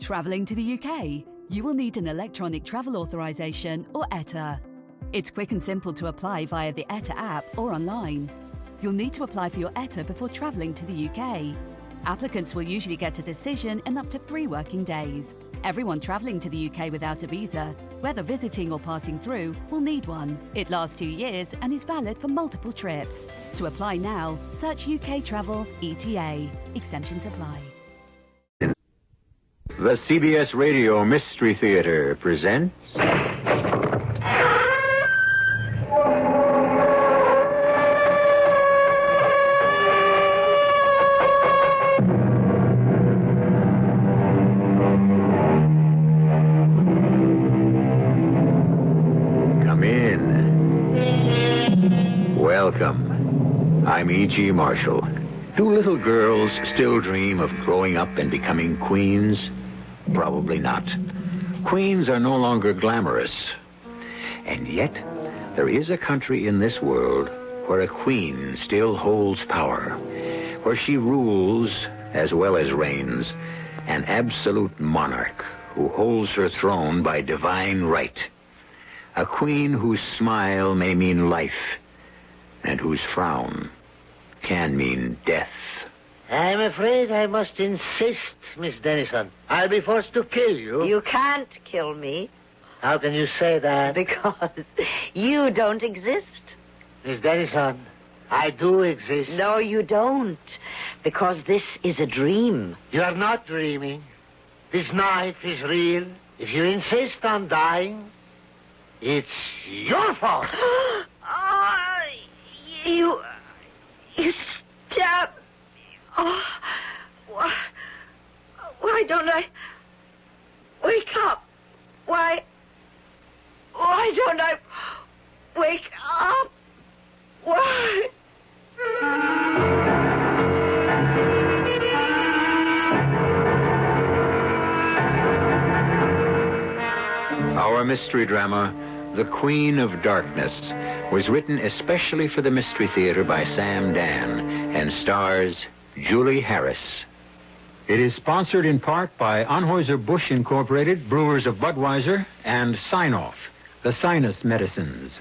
Travelling to the UK, you will need an electronic travel authorisation or ETA. It's quick and simple to apply via the ETA app or online. You'll need to apply for your ETA before travelling to the UK. Applicants will usually get a decision in up to 3 working days. Everyone travelling to the UK without a visa, whether visiting or passing through, will need one. It lasts 2 years and is valid for multiple trips. To apply now, search UK Travel ETA. Exemptions apply. The CBS Radio Mystery Theater presents... Come in. Welcome. I'm E.G. Marshall. Do little girls still dream of growing up and becoming queens? Probably not. Queens are no longer glamorous. And yet, there is a country in this world where a queen still holds power, where she rules as well as reigns, an absolute monarch who holds her throne by divine right. A queen whose smile may mean life, and whose frown can mean death. I'm afraid I must insist, Miss Dennison. I'll be forced to kill you. You can't kill me. How can you say that? Because you don't exist. Miss Dennison, I do exist. No, you don't. Because this is a dream. You're not dreaming. This knife is real. If you insist on dying, it's your fault. You stabbed. Oh, why don't I wake up? Why don't I wake up? Why? Our mystery drama, The Queen of Darkness, was written especially for the Mystery Theater by Sam Dan and stars Julie Harris. It is sponsored in part by Anheuser-Busch Incorporated, Brewers of Budweiser, and Sign-Off, the sinus medicines.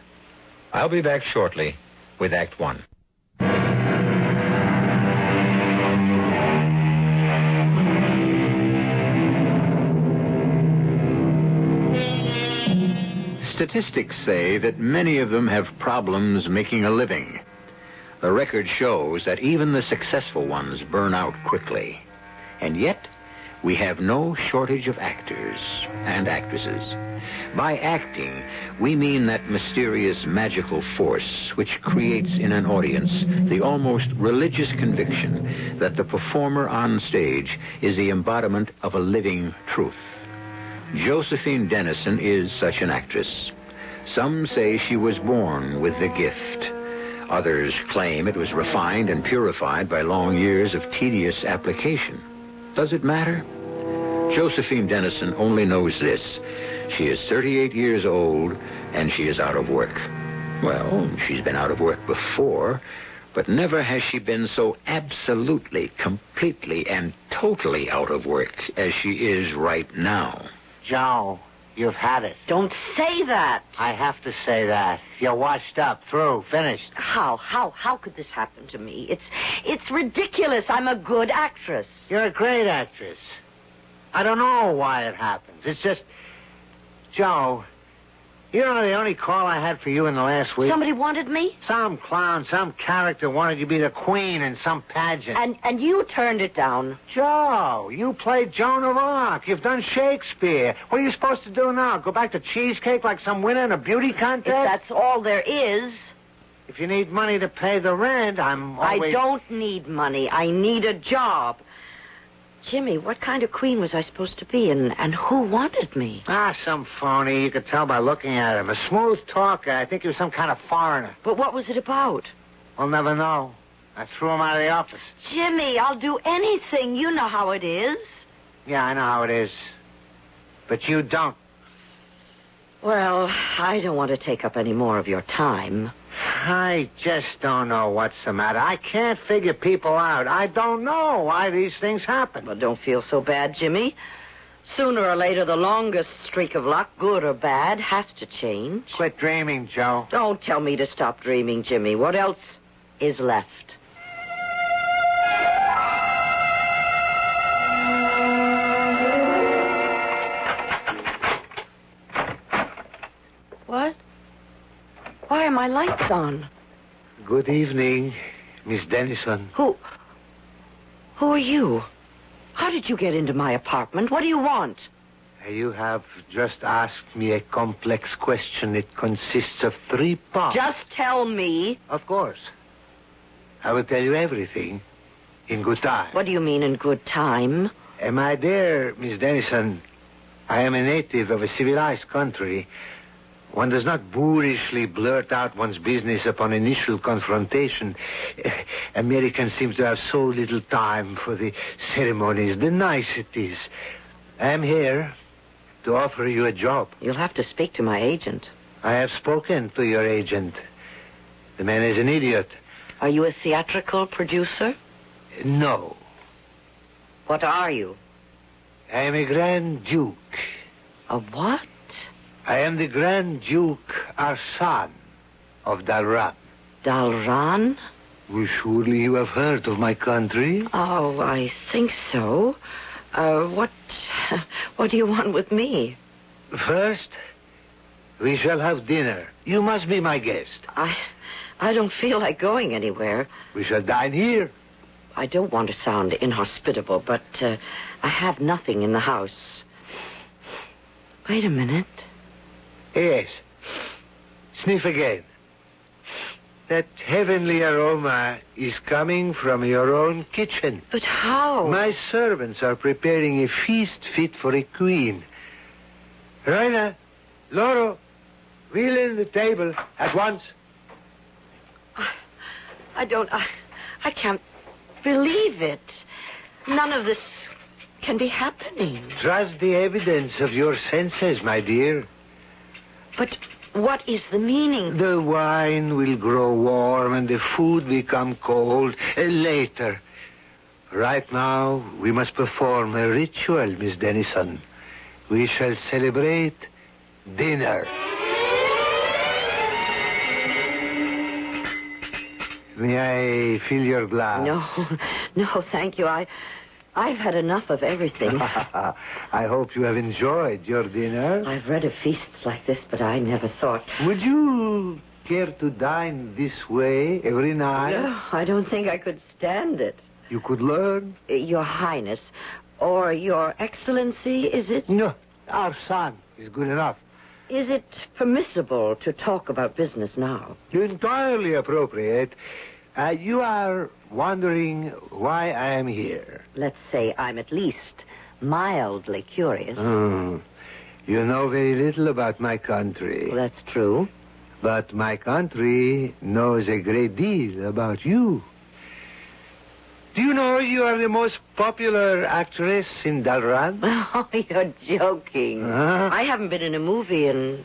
I'll be back shortly with Act One. Statistics say that many of them have problems making a living. The record shows that even the successful ones burn out quickly. And yet, we have no shortage of actors and actresses. By acting, we mean that mysterious magical force which creates in an audience the almost religious conviction that the performer on stage is the embodiment of a living truth. Josephine Dennison is such an actress. Some say she was born with the gift. Others claim it was refined and purified by long years of tedious application. Does it matter? Josephine Dennison only knows this. She is 38 years old, and she is out of work. Well, she's been out of work before, but never has she been so absolutely, completely, and totally out of work as she is right now. Joe, you've had it. Don't say that. I have to say that. You're washed up, through, finished. How could this happen to me? It's ridiculous. I'm a good actress. You're a great actress. I don't know why it happens. It's just... Joe, you know the only call I had for you in the last week? Somebody wanted me? Some clown, some character wanted you to be the queen in some pageant. And you turned it down. Joe, you played Joan of Arc. You've done Shakespeare. What are you supposed to do now? Go back to cheesecake like some winner in a beauty contest? If that's all there is. If you need money to pay the rent, I'm always... I don't need money. I need a job. Jimmy, what kind of queen was I supposed to be, and who wanted me? Some phony. You could tell by looking at him. A smooth talker. I think he was some kind of foreigner. But what was it about? We'll never know. I threw him out of the office. Jimmy, I'll do anything. You know how it is. Yeah, I know how it is. But you don't. Well, I don't want to take up any more of your time. I just don't know what's the matter. I can't figure people out. I don't know why these things happen. Well, don't feel so bad, Jimmy. Sooner or later, the longest streak of luck, good or bad, has to change. Quit dreaming, Joe. Don't tell me to stop dreaming, Jimmy. What else is left? What? Why are my lights on? Good evening, Miss Dennison. Who are you? How did you get into my apartment? What do you want? You have just asked me a complex question. It consists of 3 parts. Just tell me. Of course. I will tell you everything in good time. What do you mean in good time? My dear Miss Dennison, I am a native of a civilized country. One does not boorishly blurt out one's business upon initial confrontation. Americans seem to have so little time for the ceremonies, the niceties. I am here to offer you a job. You'll have to speak to my agent. I have spoken to your agent. The man is an idiot. Are you a theatrical producer? No. What are you? I am a Grand Duke. A what? I am the Grand Duke Arsan of Dalaran. Dalaran? Well, surely you have heard of my country. Oh, I think so. What do you want with me? First, we shall have dinner. You must be my guest. I don't feel like going anywhere. We shall dine here. I don't want to sound inhospitable, but I have nothing in the house. Wait a minute. Yes. Sniff again. That heavenly aroma is coming from your own kitchen. But how? My servants are preparing a feast fit for a queen. Raina, Loro, wheel in the table at once. I can't believe it. None of this can be happening. Trust the evidence of your senses, my dear. But what is the meaning? The wine will grow warm and the food become cold later. Right now, we must perform a ritual, Miss Dennison. We shall celebrate dinner. May I fill your glass? No, thank you. I've had enough of everything. I hope you have enjoyed your dinner. I've read of feasts like this, but I never thought... Would you care to dine this way every night? No, I don't think I could stand it. You could learn. Your Highness, or Your Excellency, is it? No, our son is good enough. Is it permissible to talk about business now? Entirely appropriate. You are wondering why I am here. Let's say I'm at least mildly curious. You know very little about my country. Well, that's true. But my country knows a great deal about you. Do you know you are the most popular actress in Dalaran? Oh, you're joking. I haven't been in a movie in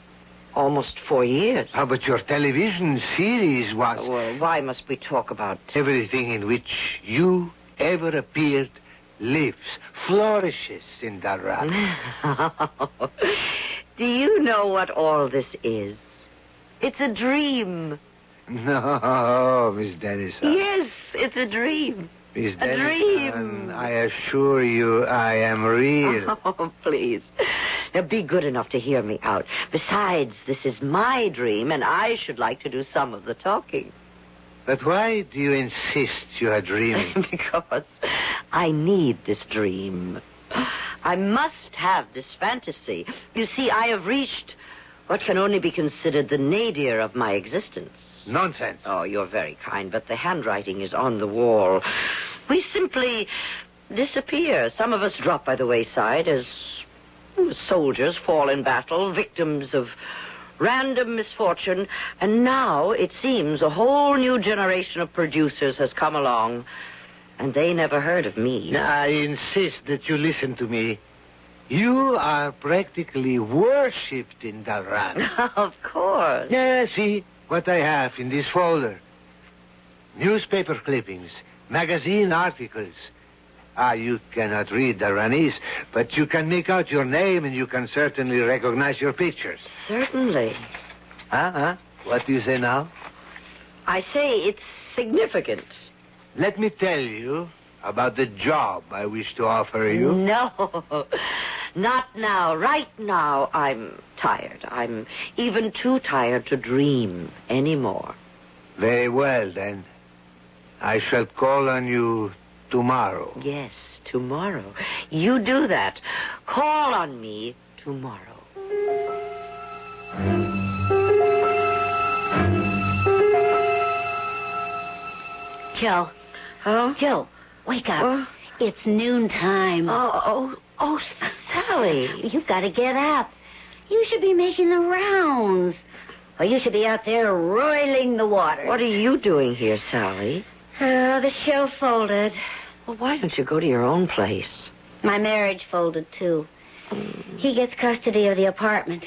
almost 4 years. But your television series was... Well, why must we talk about... Everything in which you ever appeared lives, flourishes in Dalaran. Do you know what all this is? It's a dream. No, Miss Dennison. Yes, it's a dream. Miss A dream. I assure you I am real. Oh, please. Now, be good enough to hear me out. Besides, this is my dream, and I should like to do some of the talking. But why do you insist you are dreaming? Because I need this dream. I must have this fantasy. You see, I have reached what can only be considered the nadir of my existence. Nonsense. Oh, you're very kind, but the handwriting is on the wall. We simply disappear. Some of us drop by the wayside as soldiers fall in battle, victims of random misfortune. And now, it seems, a whole new generation of producers has come along, and they never heard of me. I insist that you listen to me. You are practically worshipped in Dalaran. Of course. Yeah, see what I have in this folder. Newspaper clippings, magazine articles. You cannot read Dalaranese, but you can make out your name and you can certainly recognize your pictures. Certainly. What do you say now? I say it's significant. Let me tell you about the job I wish to offer you. No, not now. Right now, I'm tired. I'm even too tired to dream anymore. Very well, then. I shall call on you tomorrow. Yes, tomorrow. You do that. Call on me tomorrow. Joe. Huh? Joe, wake up. It's noontime. Oh, Sally. You've got to get up. You should be making the rounds. Or you should be out there roiling the water. What are you doing here, Sally? The show folded. Well, why don't you go to your own place? My marriage folded, too. He gets custody of the apartment.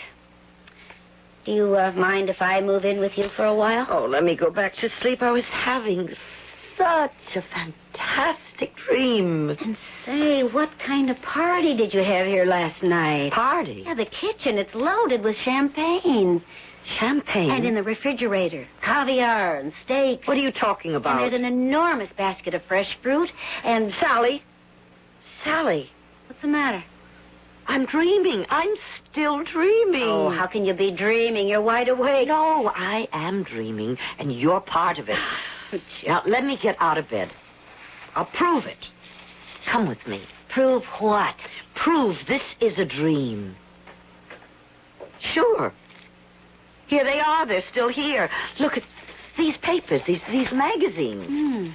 Do you mind if I move in with you for a while? Oh, let me go back to sleep. I was having such a fantastic dream. And say, what kind of party did you have here last night? Party? Yeah, the kitchen. It's loaded with champagne. Champagne? And in the refrigerator, caviar and steaks. What are you talking about? And there's an enormous basket of fresh fruit and... Sally. What's the matter? I'm dreaming. I'm still dreaming. Oh, how can you be dreaming? You're wide awake. No, I am dreaming, and you're part of it. Now, let me get out of bed. I'll prove it. Come with me. Prove what? Prove this is a dream. Sure. Here they are. They're still here. Look at these papers, these magazines.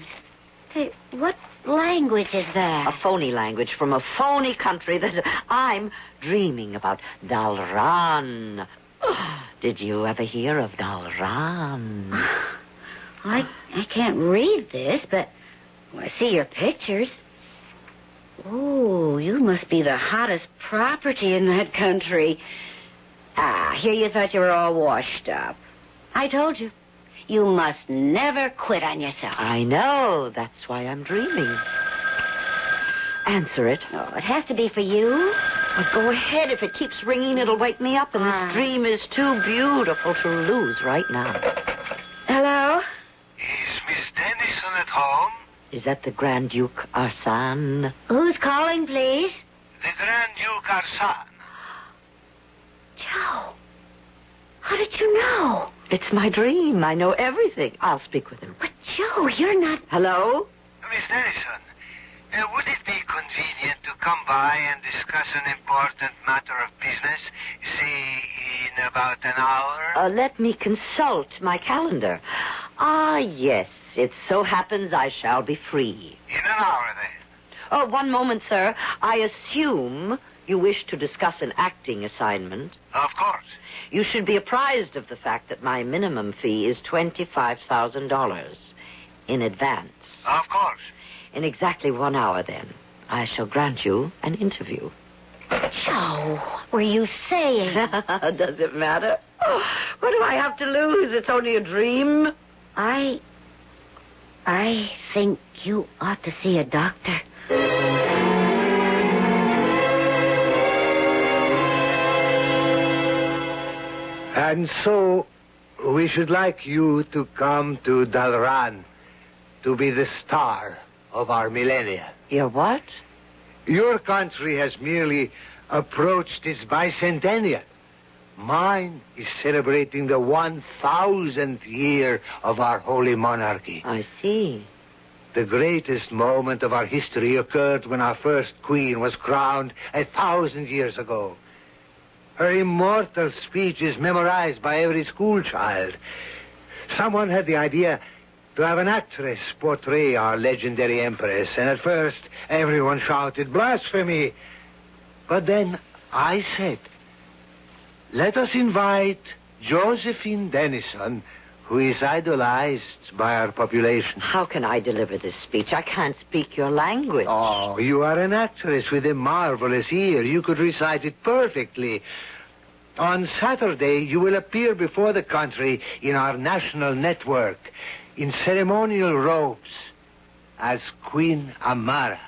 Hey, what language is that? A phony language from a phony country that I'm dreaming about. Dalaran. Did you ever hear of Dalaran? I can't read this, but I see your pictures. Oh, you must be the hottest property in that country. Here you thought you were all washed up. I told you. You must never quit on yourself. I know. That's why I'm dreaming. Answer it. Oh, it has to be for you. Well, go ahead. If it keeps ringing, it'll wake me up, and this dream is too beautiful to lose right now. Hello? Is Miss Dennison at home? Is that the Grand Duke Arsène? Who's calling, please? The Grand Duke Arsène. Joe, how did you know? It's my dream. I know everything. I'll speak with him. But, Joe, you're not... Hello? Miss Dennison, would it be convenient to come by and discuss an important matter of business, say, in about an hour? Let me consult my calendar. Yes. It so happens I shall be free. In an hour, then. Oh, one moment, sir. I assume you wish to discuss an acting assignment. Of course. You should be apprised of the fact that my minimum fee is $25,000 in advance. Of course. In exactly 1 hour, then, I shall grant you an interview. Joe, what were you saying? Does it matter? What do I have to lose? It's only a dream. I think you ought to see a doctor. And so, we should like you to come to Dalaran to be the star of our millennia. Your what? Your country has merely approached its bicentennial. Mine is celebrating the 1,000th year of our holy monarchy. I see. The greatest moment of our history occurred when our first queen was crowned 1,000 years ago. Her immortal speech is memorized by every schoolchild. Someone had the idea to have an actress portray our legendary empress, and at first everyone shouted blasphemy. But then I said, let us invite Josephine Dennison, who is idolized by our population. How can I deliver this speech? I can't speak your language. Oh, you are an actress with a marvelous ear. You could recite it perfectly. On Saturday, you will appear before the country in our national network, in ceremonial robes, as Queen Amara.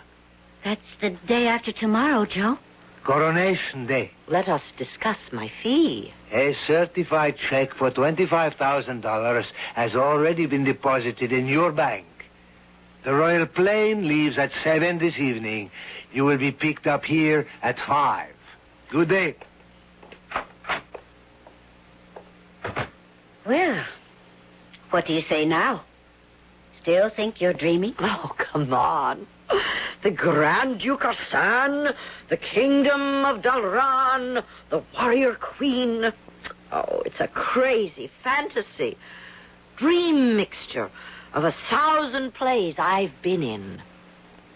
That's the day after tomorrow, Joe. Coronation Day. Let us discuss my fee. A certified check for $25,000 has already been deposited in your bank. The royal plane leaves at 7 this evening. You will be picked up here at 5. Good day. Well, what do you say now? Still think you're dreaming? Oh, come on. The Grand Duke Hassan, the Kingdom of Dalaran, the Warrior Queen. Oh, it's a crazy fantasy. Dream mixture of 1,000 plays I've been in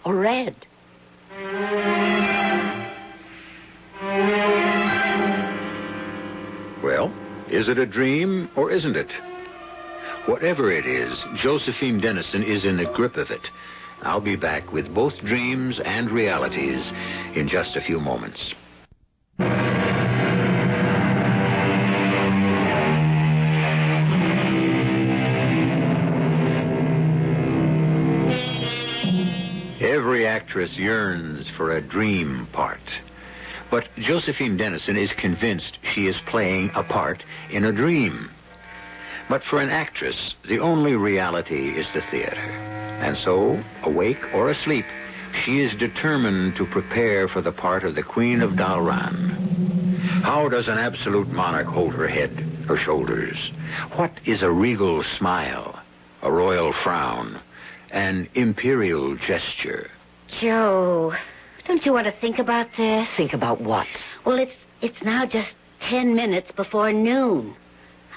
or read. Well, is it a dream or isn't it? Whatever it is, Josephine Dennison is in the grip of it. I'll be back with both dreams and realities in just a few moments. Every actress yearns for a dream part. But Josephine Dennison is convinced she is playing a part in a dream. But for an actress, the only reality is the theater. And so, awake or asleep, she is determined to prepare for the part of the Queen of Dalaran. How does an absolute monarch hold her head, her shoulders? What is a regal smile, a royal frown, an imperial gesture? Joe, don't you want to think about this? Think about what? Well, it's now just 10 minutes before noon.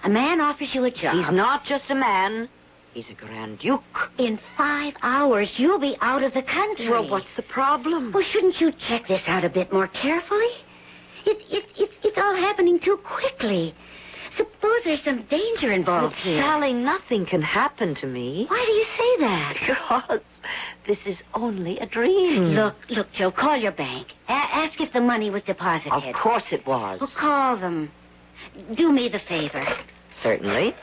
A man offers you a job. He's not just a man. He's a Grand Duke. In 5 hours, you'll be out of the country. Well, what's the problem? Well, shouldn't you check this out a bit more carefully? It's all happening too quickly. Suppose there's some danger involved here. Sally, nothing can happen to me. Why do you say that? Because this is only a dream. Look, Joe, call your bank. Ask if the money was deposited. Of course it was. Well, call them. Do me the favor. Certainly.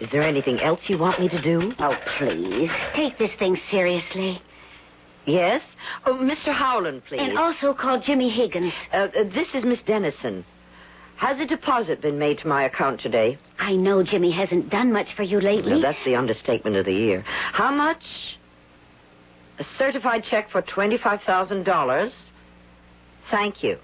Is there anything else you want me to do? Oh, please. Take this thing seriously. Yes? Oh, Mr. Howland, please. And also call Jimmy Higgins. This is Miss Dennison. Has a deposit been made to my account today? I know Jimmy hasn't done much for you lately. Well, that's the understatement of the year. How much? A certified check for $25,000. Thank you.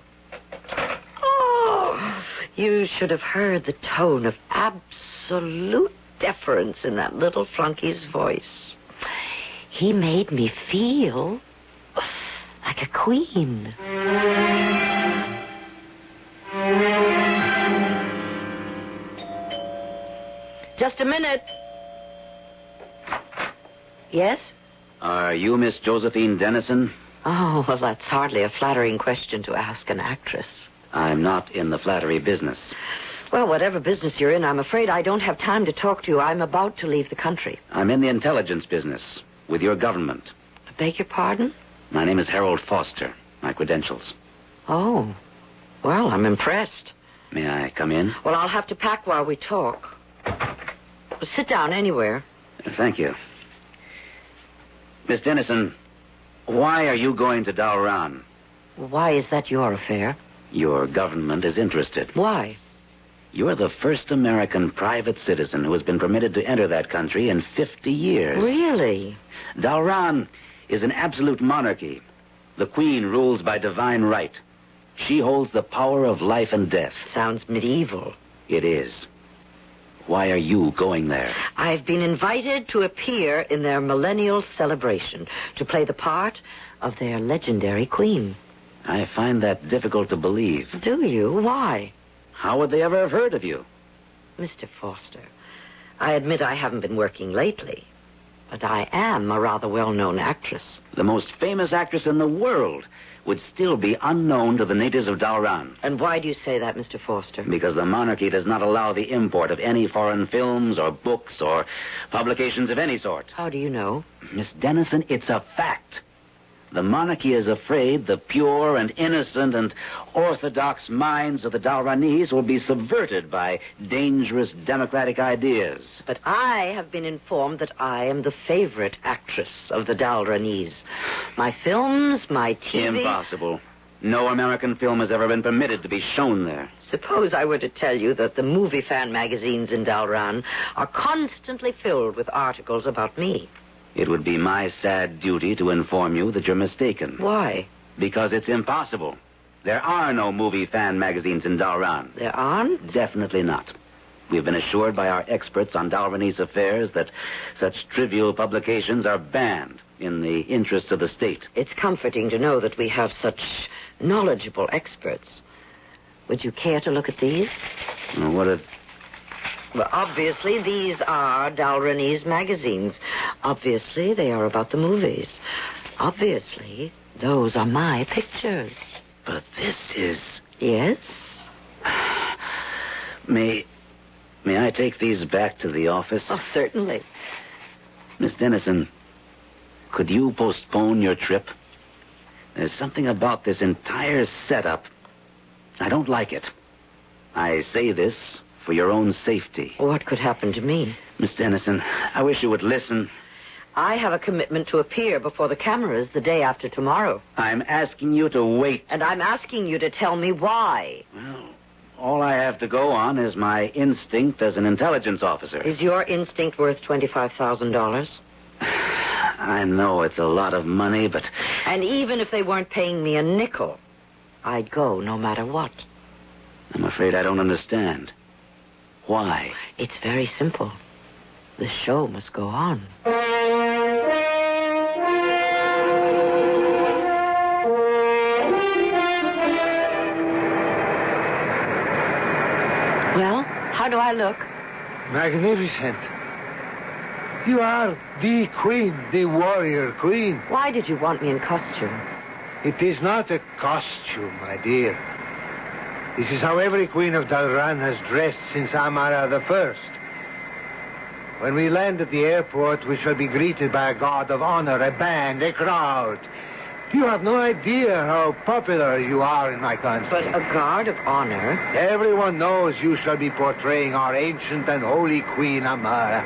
Oh, you should have heard the tone of absolute deference in that little flunky's voice. He made me feel like a queen. Just a minute. Yes? Are you Miss Josephine Dennison? Oh, well, that's hardly a flattering question to ask an actress. I'm not in the flattery business. Well, whatever business you're in, I'm afraid I don't have time to talk to you. I'm about to leave the country. I'm in the intelligence business with your government. I beg your pardon? My name is Harold Foster. My credentials. Oh. Well, I'm impressed. May I come in? Well, I'll have to pack while we talk. Well, sit down anywhere. Thank you. Miss Dennison, why are you going to Dalaran? Why is that your affair? Your government is interested. Why? You're the first American private citizen who has been permitted to enter that country in 50 years. Really? Dalaran is an absolute monarchy. The queen rules by divine right. She holds the power of life and death. Sounds medieval. It is. Why are you going there? I've been invited to appear in their millennial celebration, to play the part of their legendary queen. I find that difficult to believe. Do you? Why? How would they ever have heard of you? Mr. Foster, I admit I haven't been working lately, but I am a rather well-known actress. The most famous actress in the world would still be unknown to the natives of Dalaran. And why do you say that, Mr. Foster? Because the monarchy does not allow the import of any foreign films or books or publications of any sort. How do you know? Miss Dennison, it's a fact. The monarchy is afraid the pure and innocent and orthodox minds of the Dalaranese will be subverted by dangerous democratic ideas. But I have been informed that I am the favorite actress of the Dalaranese. My films, my TV... Impossible. No American film has ever been permitted to be shown there. Suppose I were to tell you that the movie fan magazines in Dalaran are constantly filled with articles about me. It would be my sad duty to inform you that you're mistaken. Why? Because it's impossible. There are no movie fan magazines in Dalaran. There aren't? Definitely not. We've been assured by our experts on Dalaranese affairs that such trivial publications are banned in the interest of the state. It's comforting to know that we have such knowledgeable experts. Would you care to look at these? Well, obviously, these are Dalaranese magazines. Obviously, they are about the movies. Obviously, those are my pictures. But this is... Yes? May I take these back to the office? Oh, certainly. Miss Dennison, could you postpone your trip? There's something about this entire setup. I don't like it. I say this for your own safety. What could happen to me? Miss Dennison, I wish you would listen. I have a commitment to appear before the cameras the day after tomorrow. I'm asking you to wait. And I'm asking you to tell me why. Well, all I have to go on is my instinct as an intelligence officer. Is your instinct worth $25,000? I know it's a lot of money, but... And even if they weren't paying me a nickel, I'd go no matter what. I'm afraid I don't understand. Why? It's very simple. The show must go on. Well, how do I look? Magnificent. You are the queen, the warrior queen. Why did you want me in costume? It is not a costume, my dear. This is how every queen of Dalaran has dressed since Amara the First. When we land at the airport, we shall be greeted by a guard of honor, a band, a crowd. You have no idea how popular you are in my country. But a guard of honor? Everyone knows you shall be portraying our ancient and holy Queen Amara.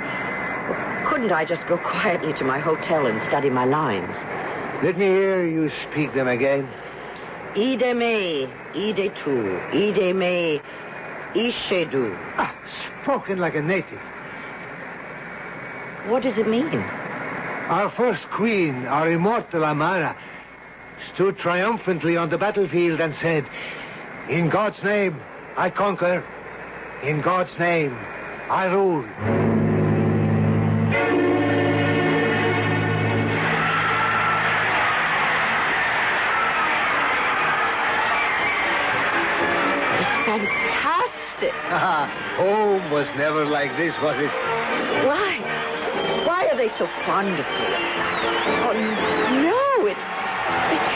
Couldn't I just go quietly to my hotel and study my lines? Let me hear you speak them again. Ide me, ide tu, ide me, ishedu. Ah, spoken like a native. What does it mean? Our first queen, our immortal Amara, stood triumphantly on the battlefield and said, "In God's name, I conquer. In God's name, I rule." Fantastic. Home was never like this, was it? Why are they so fond of me? Oh, no, it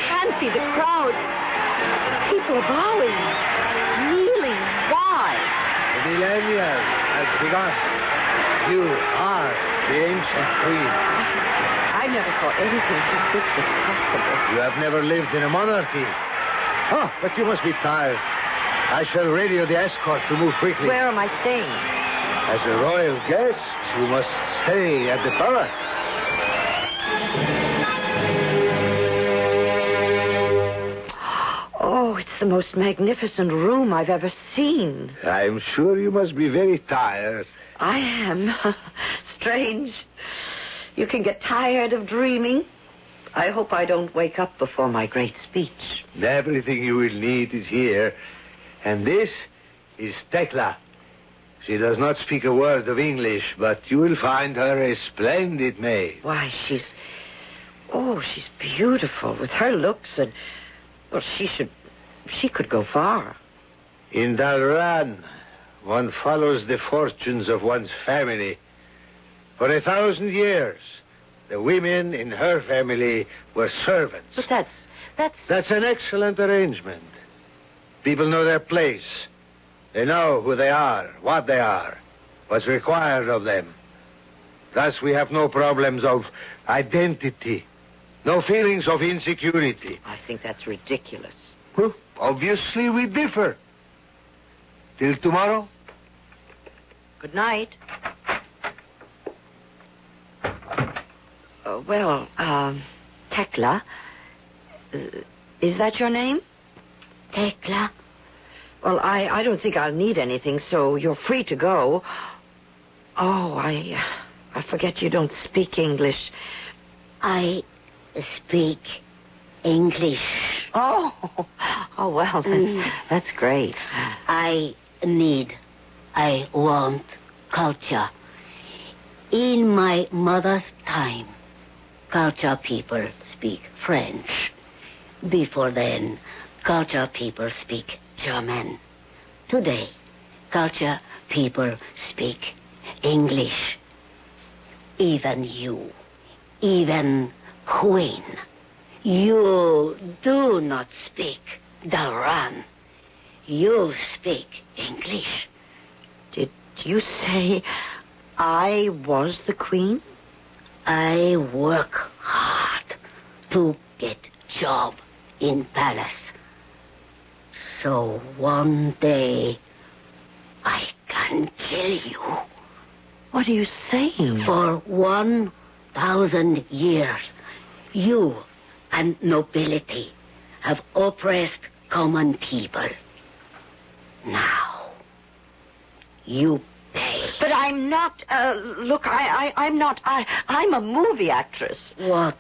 can't be the crowd. People are bowing, kneeling. Why? The millennia has begun. You are the ancient queen. I never thought anything like this was possible. You have never lived in a monarchy. Oh, but you must be tired. I shall radio the escort to move quickly. Where am I staying? As a royal guest, you must stay at the palace. Oh, it's the most magnificent room I've ever seen. I'm sure you must be very tired. I am. Strange. You can get tired of dreaming. I hope I don't wake up before my great speech. Everything you will need is here. And this is Tekla. She does not speak a word of English, but you will find her a splendid maid. Why, she's beautiful with her looks and, well, she could go far. In Dalaran, one follows the fortunes of one's family. For 1,000 years, the women in her family were servants. But that's an excellent arrangement. People know their place. They know who they are, what they are, what's required of them. Thus, we have no problems of identity. No feelings of insecurity. I think that's ridiculous. Well, obviously we differ. Till tomorrow? Good night. Tekla. Is that your name? Tekla? Well, I don't think I'll need anything, so you're free to go. Oh, I forget you don't speak English. I speak English. Oh, well, that's great. I want culture. In my mother's time, culture people speak French. Before then, culture people speak German. Today, culture people speak English. Even you, even Queen, you do not speak Dalaran. You speak English. Did you say I was the Queen? I work hard to get job in palace. So one day I can kill you. What are you saying? For 1,000 years, you and nobility have oppressed common people. Now, you pay. But I'm not, look, I'm not, I'm a movie actress. What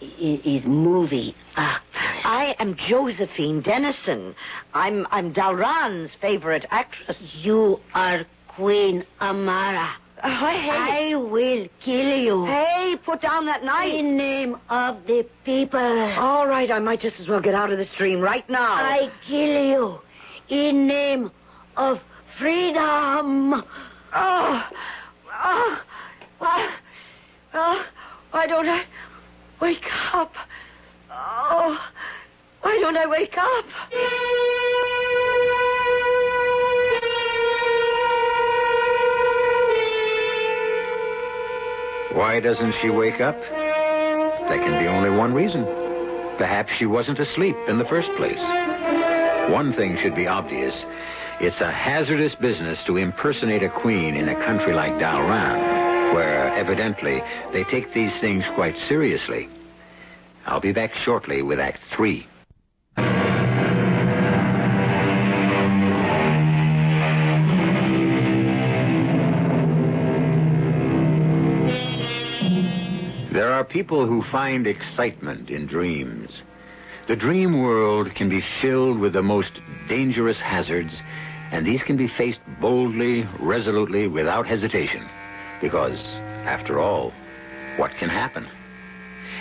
is movie actress? I am Josephine Dennison. I'm Dalaran's favorite actress. You are Queen Amara. Hey. I will kill you. Hey, put down that knife. In name of the people. All right, I might just as well get out of the stream right now. I kill you in name of freedom. Why don't I wake up? Oh, why don't I wake up? Why doesn't she wake up? There can be only one reason. Perhaps she wasn't asleep in the first place. One thing should be obvious. It's a hazardous business to impersonate a queen in a country like Dalaran, where, evidently, they take these things quite seriously. I'll be back shortly with Act 3. There are people who find excitement in dreams. The dream world can be filled with the most dangerous hazards, and these can be faced boldly, resolutely, without hesitation. Because, after all, what can happen?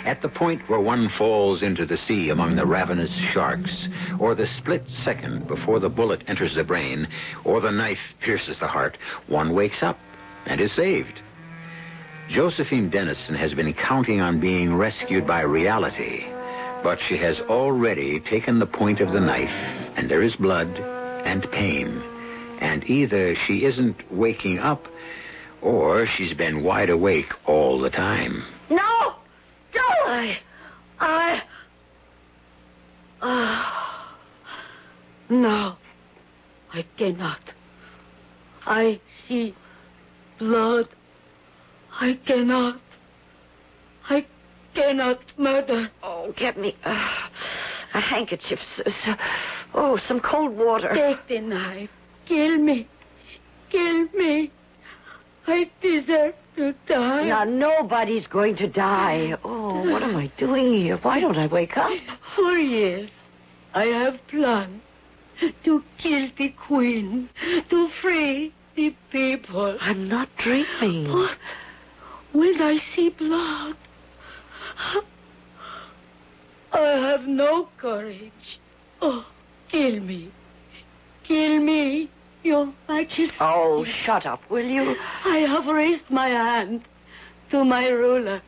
At the point where one falls into the sea among the ravenous sharks, or the split second before the bullet enters the brain, or the knife pierces the heart, one wakes up and is saved. Josephine Dennison has been counting on being rescued by reality, but she has already taken the point of the knife, and there is blood and pain. And either she isn't waking up, or she's been wide awake all the time. No! Don't! No. I cannot. I see blood. I cannot murder. Oh, get me a handkerchief. Some cold water. Take the knife. Kill me. I deserve to die. Now, nobody's going to die. Oh, what am I doing here? Why don't I wake up? For years, I have planned to kill the queen, to free the people. I'm not dreaming. But when I see blood, I have no courage. Oh, kill me, Your Majesty. Oh, shut up, will you? I have raised my hand to my ruler.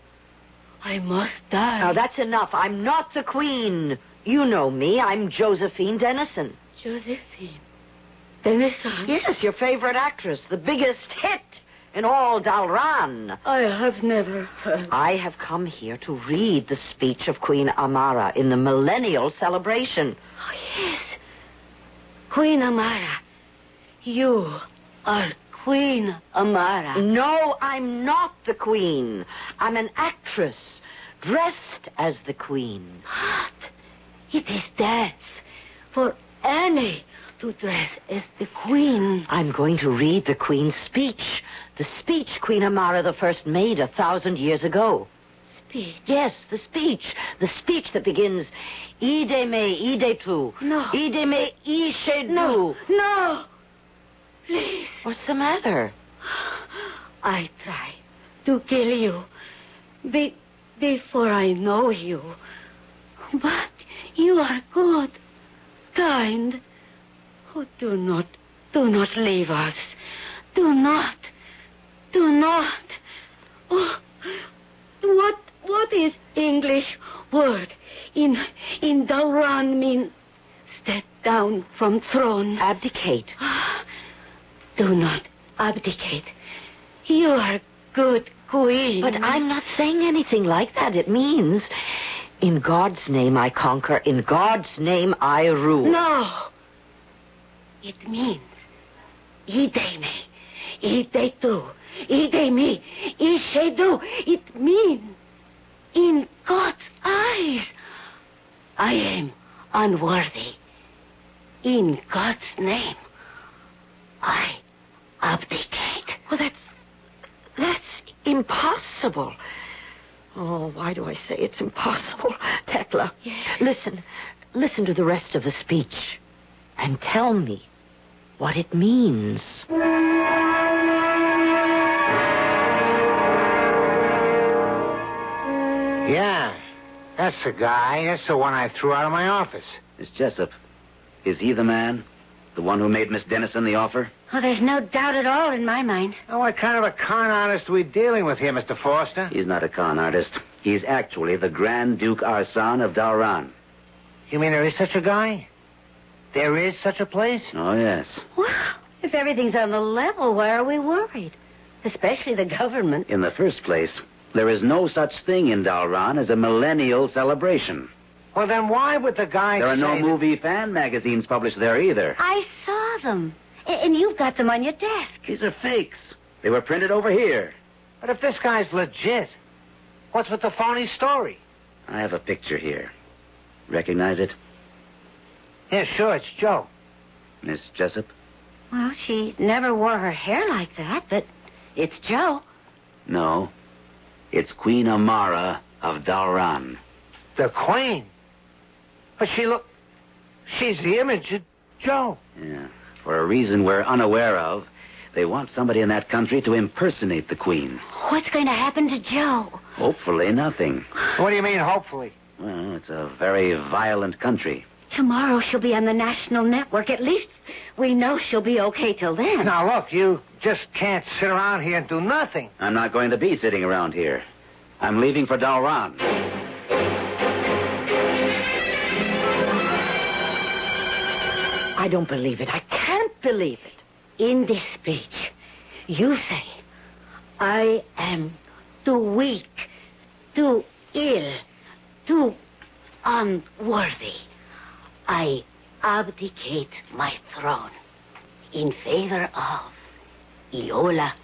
I must die. Now, that's enough. I'm not the queen. You know me. I'm Josephine Dennison. Josephine Dennison? Yes, your favorite actress. The biggest hit in all Dalaran. I have never heard. I have come here to read the speech of Queen Amara in the millennial celebration. Oh, yes. Queen Amara. You are Queen Amara. No, I'm not the queen. I'm an actress, dressed as the queen. But it is death for any to dress as the queen. I'm going to read the queen's speech. The speech Queen Amara the First made 1,000 years ago. Speech? Yes, the speech. The speech that begins, Ide me, ide tu. No. Ide me, ishe du. No. Please. What's the matter? I try to kill you before I know you. But you are good, kind. Oh, do not leave us. Do not. Oh, what is English word in Dalaran mean? Step down from throne. Abdicate. Do not abdicate. You are good queen. But I'm not saying anything like that. It means, in God's name I conquer, in God's name I rule. No. It means, ide me, ide tu, ide me, ishe du. It means, in God's eyes, I am unworthy. In God's name, I abdicate. Well, that's impossible. Oh, why do I say it's impossible? Tekla, Yes. listen to the rest of the speech and tell me what it means. Yeah, that's the guy. That's the one I threw out of my office. Miss Jessup, is he the man? The one who made Miss Dennison the offer? Oh, there's no doubt at all in my mind. Now, what kind of a con artist are we dealing with here, Mr. Foster? He's not a con artist. He's actually the Grand Duke Arsan of Dalaran. You mean there is such a guy? There is such a place? Oh, yes. Well, if everything's on the level, why are we worried? Especially the government. In the first place, there is no such thing in Dalaran as a millennial celebration. Well, then why would the guy There are no say that- movie fan magazines published there either. I saw them. And you've got them on your desk. These are fakes. They were printed over here. But if this guy's legit, what's with the phony story? I have a picture here. Recognize it? Yeah, sure, it's Joe. Miss Jessup? Well, she never wore her hair like that, but it's Joe. No. It's Queen Amara of Dalaran. The Queen. But she's the image of Joe. Yeah. For a reason we're unaware of, they want somebody in that country to impersonate the Queen. What's going to happen to Joe? Hopefully nothing. What do you mean, hopefully? Well, it's a very violent country. Tomorrow she'll be on the national network. At least we know she'll be okay till then. Now, look, you just can't sit around here and do nothing. I'm not going to be sitting around here. I'm leaving for Dalaran. I don't believe it. I can't believe it. In this speech, you say, I am too weak, too ill, too unworthy. I abdicate my throne in favor of Iola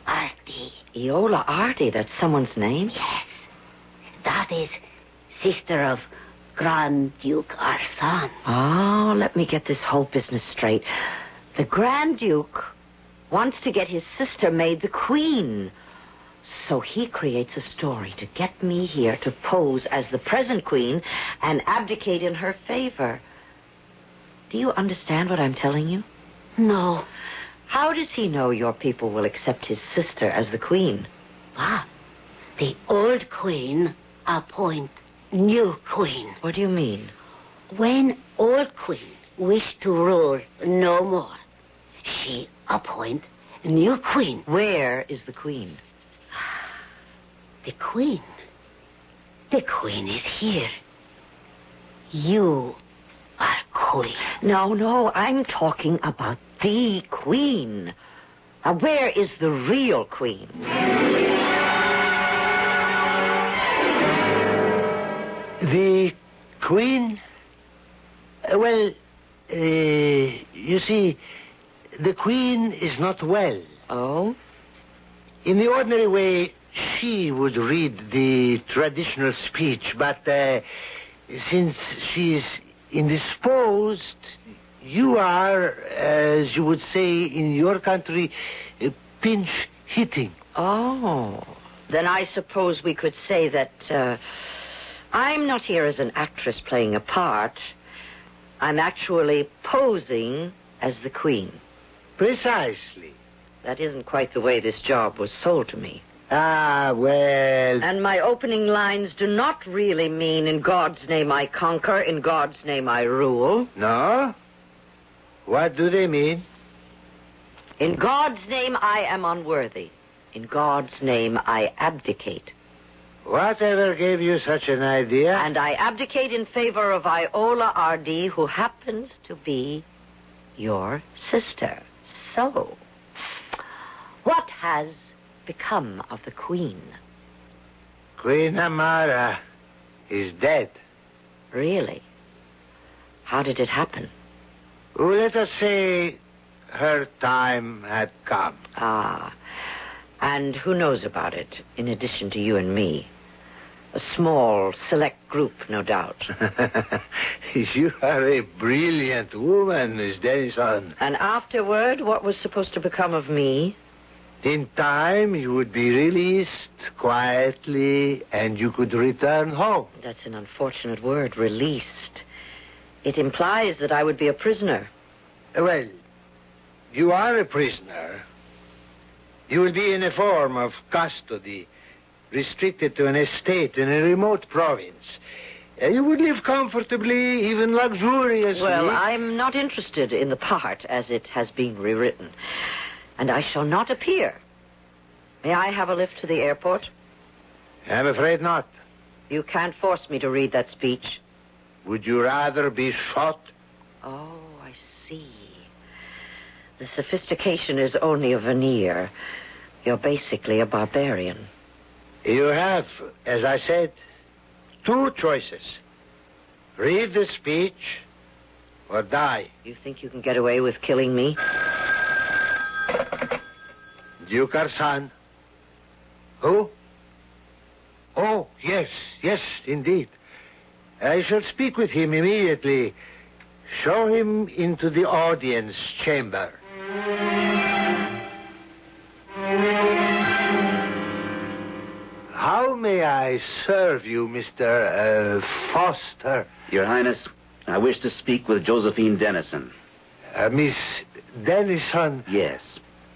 Arti. Iola Arti, that's someone's name? Yes, that is sister of Grand Duke Arsan. Oh, let me get this whole business straight. The Grand Duke wants to get his sister made the queen. So he creates a story to get me here to pose as the present queen and abdicate in her favor. Do you understand what I'm telling you? No. How does he know your people will accept his sister as the queen? Ah, the old queen appoint new queen. What do you mean? When old queen wish to rule no more, she appoint new queen. Where is the queen? The queen is here. You are queen. No, I'm talking about the queen. Where is the real queen? The queen? Well, you see, the queen is not well. Oh? In the ordinary way, she would read the traditional speech, but since she's indisposed, you are, as you would say in your country, pinch hitting. Oh. Then I suppose we could say that I'm not here as an actress playing a part. I'm actually posing as the queen. Precisely. That isn't quite the way this job was sold to me. Ah, well... And my opening lines do not really mean, in God's name I conquer, in God's name I rule. No? What do they mean? In God's name I am unworthy. In God's name I abdicate. Whatever gave you such an idea? And I abdicate in favor of Iola R.D., who happens to be your sister. So, what has become of the queen? Queen Amara is dead. Really? How did it happen? Well, let us say her time had come. Ah, and who knows about it, in addition to you and me? A small, select group, no doubt. You are a brilliant woman, Miss Dennison. And afterward, what was supposed to become of me? In time, you would be released quietly, and you could return home. That's an unfortunate word, released. It implies that I would be a prisoner. Well, you are a prisoner. You will be in a form of custody, restricted to an estate in a remote province. You would live comfortably, even luxuriously. Well, I'm not interested in the part as it has been rewritten. And I shall not appear. May I have a lift to the airport? I'm afraid not. You can't force me to read that speech. Would you rather be shot? Oh, I see. The sophistication is only a veneer. You're basically a barbarian. You have, as I said, two choices. Read the speech or die. You think you can get away with killing me? Duke Arsan. Who? Oh, yes, indeed. I shall speak with him immediately. Show him into the audience chamber. How may I serve you, Mr. Foster? Your Highness, I wish to speak with Josephine Dennison. Miss Dennison? Yes.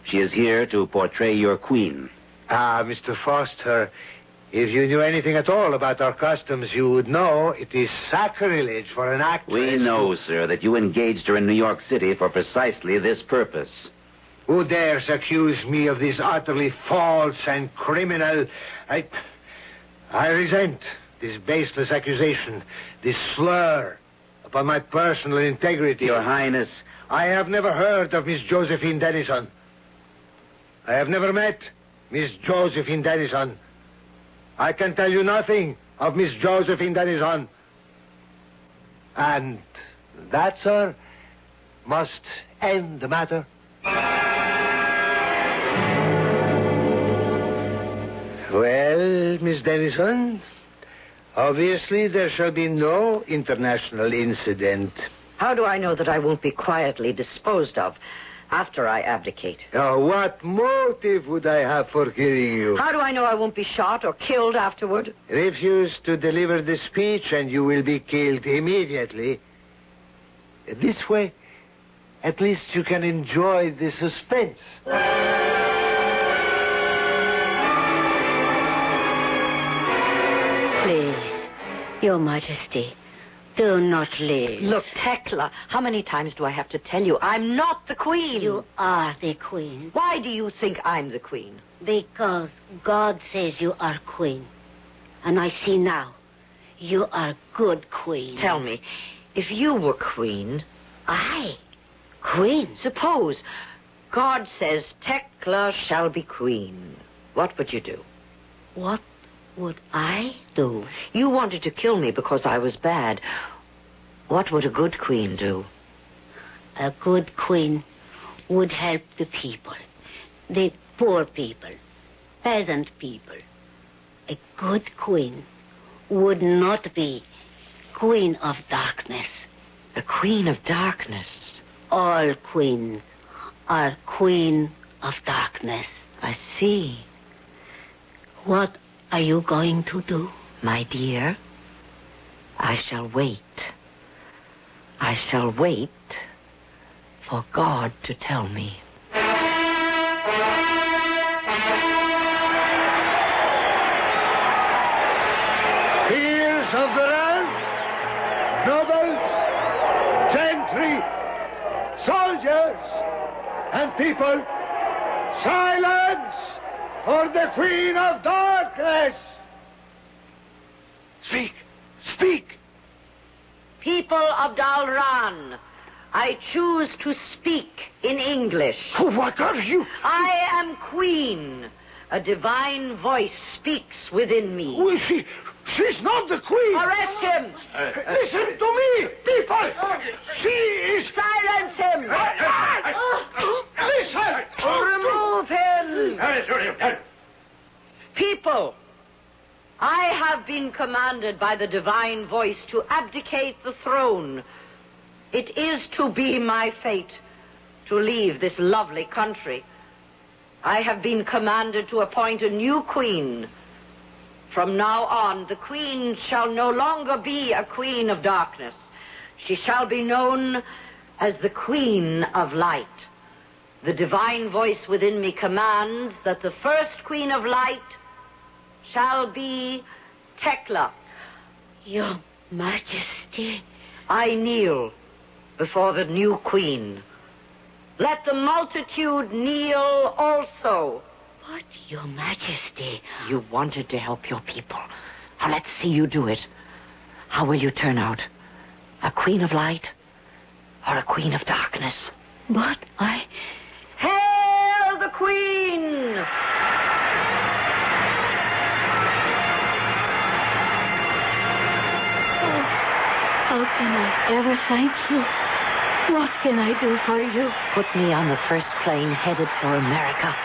She is here to portray your queen. Ah, Mr. Foster, if you knew anything at all about our customs, you would know it is sacrilege for an actress. We know, sir, that you engaged her in New York City for precisely this purpose. Who dares accuse me of this utterly false and criminal... I resent this baseless accusation, this slur upon my personal integrity. Your Highness... I have never heard of Miss Josephine Dennison. I have never met Miss Josephine Dennison. I can tell you nothing of Miss Josephine Dennison. And that, sir, must end the matter. Well, Miss Dennison, obviously there shall be no international incident. How do I know that I won't be quietly disposed of after I abdicate? Now, what motive would I have for killing you? How do I know I won't be shot or killed afterward? Refuse to deliver the speech and you will be killed immediately. This way, at least you can enjoy the suspense. Please, Your Majesty, do not leave. Look, Tekla, how many times do I have to tell you I'm not the queen? You are the queen. Why do you think I'm the queen? Because God says you are queen. And I see now, you are good queen. Tell me, if you were queen... I? Queen? Suppose God says Tekla shall be queen. What would you do? What would I do? You wanted to kill me because I was bad. What would a good queen do? A good queen would help the people. The poor people. Peasant people. A good queen would not be queen of darkness. The queen of darkness? All queens are queen of darkness. I see. What are you going to do? My dear, I shall wait. I shall wait for God to tell me. Peers of the realm, nobles, gentry, soldiers, and people, silence for the Queen of Darkness! Speak! Speak! People of Dalaran, I choose to speak in English. What are you? I am queen. A divine voice speaks within me. Who is she? She's not the queen. Arrest him. Listen to me, people. She is... Silence him. Listen. Remove him. People, I have been commanded by the divine voice to abdicate the throne. It is to be my fate to leave this lovely country. I have been commanded to appoint a new queen. From now on, the queen shall no longer be a queen of darkness. She shall be known as the Queen of Light. The divine voice within me commands that the first Queen of Light shall be Tekla. Your Majesty. I kneel before the new queen. Let the multitude kneel also. But, Your Majesty... You wanted to help your people. Now let's see you do it. How will you turn out? A queen of light or a queen of darkness? But I... Hail the queen! Oh, how can I ever thank you? What can I do for you? Put me on the first plane headed for America.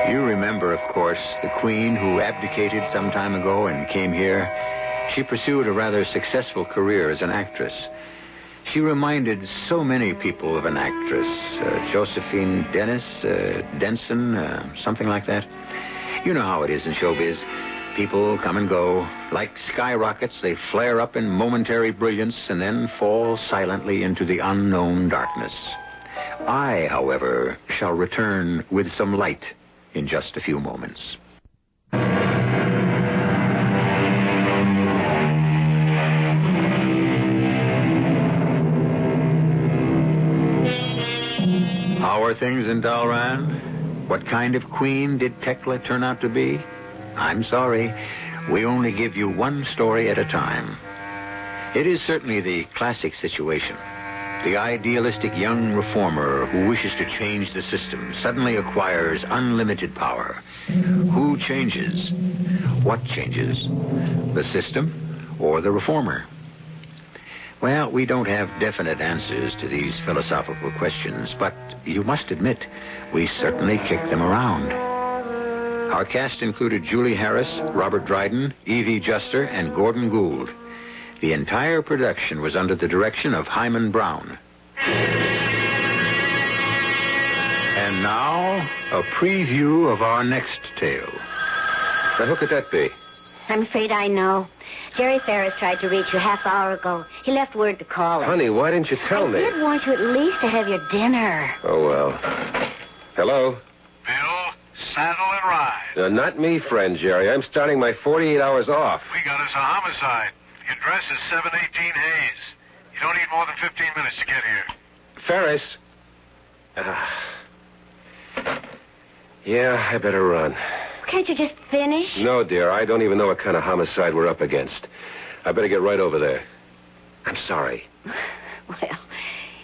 You remember, of course, the queen who abdicated some time ago and came here. She pursued a rather successful career as an actress. She reminded so many people of an actress, Josephine Dennison, something like that. You know how it is in showbiz. People come and go. Like skyrockets, they flare up in momentary brilliance and then fall silently into the unknown darkness. I, however, shall return with some light in just a few moments. How are things in Dalaran? What kind of queen did Tekla turn out to be? I'm sorry. We only give you one story at a time. It is certainly the classic situation. The idealistic young reformer who wishes to change the system suddenly acquires unlimited power. Who changes? What changes? The system or the reformer? Well, we don't have definite answers to these philosophical questions, but you must admit, we certainly kicked them around. Our cast included Julie Harris, Robert Dryden, Evie Juster, and Gordon Gould. The entire production was under the direction of Hyman Brown. And now, a preview of our next tale. Now, who could that be? I'm afraid I know. Jerry Ferris tried to reach you half hour ago. He left word to call him. Honey, why didn't you tell me? I did want you at least to have your dinner. Oh, well. Hello? Bill, saddle and ride. Not me, friend Jerry. I'm starting my 48 hours off. We got us a homicide. Your address is 718 Hayes. You don't need more than 15 minutes to get here. Ferris. Yeah, I better run. Can't you just finish? No, dear. I don't even know what kind of homicide we're up against. I better get right over there. I'm sorry. Well,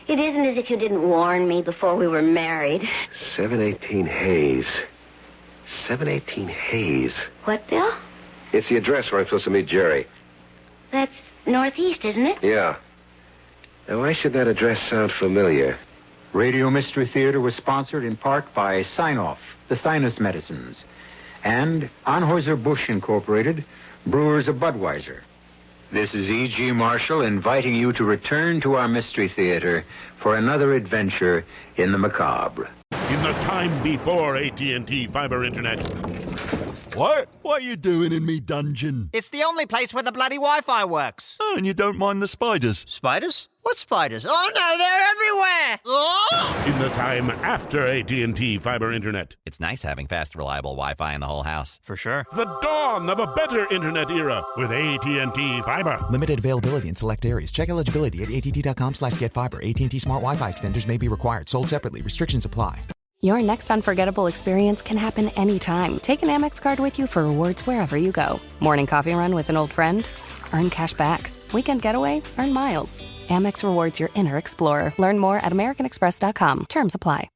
it isn't as if you didn't warn me before we were married. 718 Hayes. 718 Hayes. What, Bill? It's the address where I'm supposed to meet Jerry. That's northeast, isn't it? Yeah. Now, why should that address sound familiar? Radio Mystery Theater was sponsored in part by Sign-Off, the Sinus Medicines, and Anheuser-Busch Incorporated, brewers of Budweiser. This is E.G. Marshall inviting you to return to our Mystery Theater for another adventure in the macabre. In the time before AT&T Fiber Internet. What? What are you doing in me dungeon? It's the only place where the bloody Wi-Fi works. Oh, and you don't mind the spiders? Spiders? What spiders? Oh, no, they're everywhere! Oh! In the time after AT&T Fiber Internet. It's nice having fast, reliable Wi-Fi in the whole house. For sure. The dawn of a better internet era with AT&T Fiber. Limited availability in select areas. Check eligibility at att.com/getfiber. AT&T Smart Wi-Fi extenders may be required. Sold separately. Restrictions apply. Your next unforgettable experience can happen anytime. Take an Amex card with you for rewards wherever you go. Morning coffee run with an old friend? Earn cash back. Weekend getaway? Earn miles. Amex rewards your inner explorer. Learn more at americanexpress.com. Terms apply.